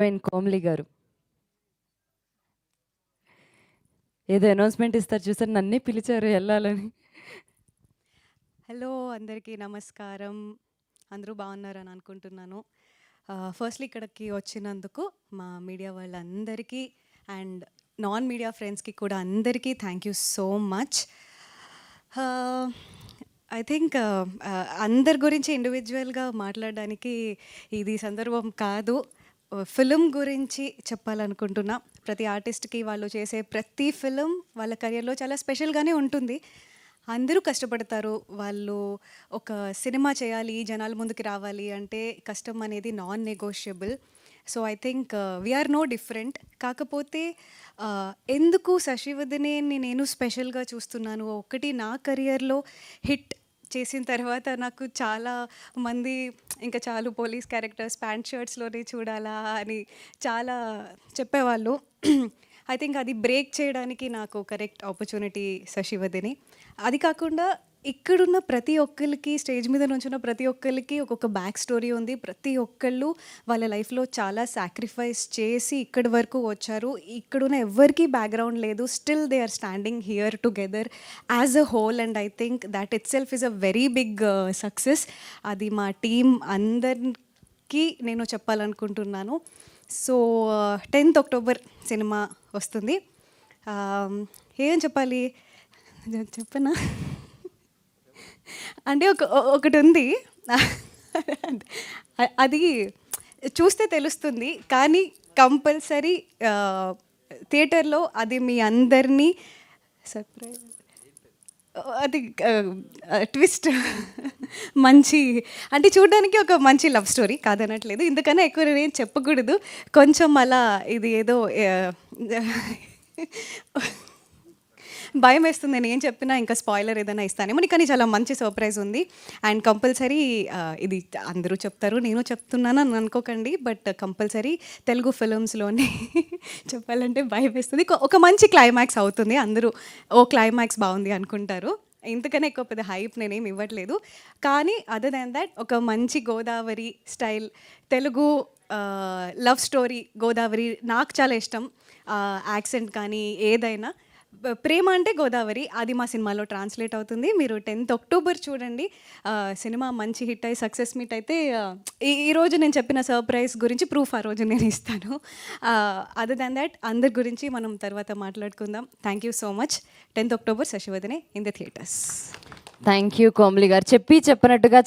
కోమ్లి గారు ఏదో అనౌన్స్మెంట్ ఇస్తారు చూసారు, నన్నే పిలిచారు వెళ్ళాలని. హలో అందరికీ నమస్కారం. అందరూ బాగున్నారని అనుకుంటున్నాను. ఫస్ట్లీ ఇక్కడికి వచ్చినందుకు మా మీడియా వాళ్ళందరికీ అండ్ నాన్ మీడియా ఫ్రెండ్స్కి కూడా అందరికీ thank you so much. I think అందరి గురించి ఇండివిజువల్గా మాట్లాడడానికి ఇది సందర్భం కాదు. ఫిలిం గురించి చెప్పాలనుకుంటున్నా. ప్రతి ఆర్టిస్ట్కి వాళ్ళు చేసే ప్రతి ఫిలిం వాళ్ళ కెరియర్లో చాలా స్పెషల్గానే ఉంటుంది. అందరూ కష్టపడతారు. వాళ్ళు ఒక సినిమా చేయాలి, జనాల ముందుకు రావాలి అంటే కష్టం అనేది non negotiable. So I think we are no different. కాకపోతే ఎందుకు శశివదనేని నేను స్పెషల్గా చూస్తున్నాను, ఒకటి నా కెరియర్లో హిట్ చేసిన తర్వాత నాకు చాలా మంది ఇంకా చాలు పోలీస్ క్యారెక్టర్స్ ప్యాంట్ షర్ట్స్లోనే చూడాలా అని చాలా చెప్పేవాళ్ళు. ఐ థింక్ అది బ్రేక్ చేయడానికి నాకు కరెక్ట్ ఆపర్చునిటీ శశివదనే. అది కాకుండా ఇక్కడున్న ప్రతి ఒక్కరికి, స్టేజ్ మీద నుంచున్న ప్రతి ఒక్కరికి ఒక్కొక్క బ్యాక్ స్టోరీ ఉంది. ప్రతి ఒక్కళ్ళు వాళ్ళ లైఫ్లో చాలా సాక్రిఫైస్ చేసి ఇక్కడి వరకు వచ్చారు. ఇక్కడున్న ఎవ్వరికీ బ్యాక్గ్రౌండ్ లేదు. Still they are standing here together as a whole and I think that itself is a very big success. అది మా టీం అందరికీ నేను చెప్పాలనుకుంటున్నాను. సో 10th October సినిమా వస్తుంది. ఏం చెప్పాలి చెప్పనా అంటే ఒకటి ఉంది, అది చూస్తే తెలుస్తుంది. కానీ కంపల్సరీ థియేటర్లో అది మీ అందరినీ సర్ప్రైజ్, అది ట్విస్ట్ మంచి అంటే చూడడానికి ఒక మంచి లవ్ స్టోరీ కాదనట్లేదు. ఇందుకన్నా ఎక్కువ నేను చెప్పకూడదు. కొంచెం అలా ఇది ఏదో భయం వేస్తుంది నేను ఏం చెప్పినా ఇంకా స్పాయిలర్ ఏదైనా ఇస్తానేమో. కానీ చాలా మంచి సర్ప్రైజ్ ఉంది అండ్ కంపల్సరీ ఇది అందరూ చెప్తారు, నేను చెప్తున్నాను అని అనుకోకండి. బట్ కంపల్సరీ తెలుగు ఫిలిమ్స్లోనే చెప్పాలంటే భయం వేస్తుంది. ఒక మంచి క్లైమాక్స్ అవుతుంది. అందరూ ఓ క్లైమాక్స్ బాగుంది అనుకుంటారు. ఇంతకన్నా ఎక్కువ పెద్ద హైప్ నేనేం ఇవ్వట్లేదు. కానీ అదర్ దాన్ దాట్ ఒక మంచి Godavari style Telugu love story. Godavari నాకు చాలా ఇష్టం. యాక్సెంట్ కానీ ఏదైనా ప్రేమ అంటే గోదావరి, అది మా సినిమాలో ట్రాన్స్లేట్ అవుతుంది. మీరు 10th October చూడండి. సినిమా మంచి హిట్ అయ్యి సక్సెస్ మీట్ అయితే ఈరోజు నేను చెప్పిన సర్ప్రైజ్ గురించి ప్రూఫ్ ఆ రోజు నేను ఇస్తాను. అదర్ దాన్ దాట్ అందరి గురించి మనం తర్వాత మాట్లాడుకుందాం. Thank you so much. 10th October Sasivadane in the theatres. Thank you Komli గారు. చెప్పినట్టుగా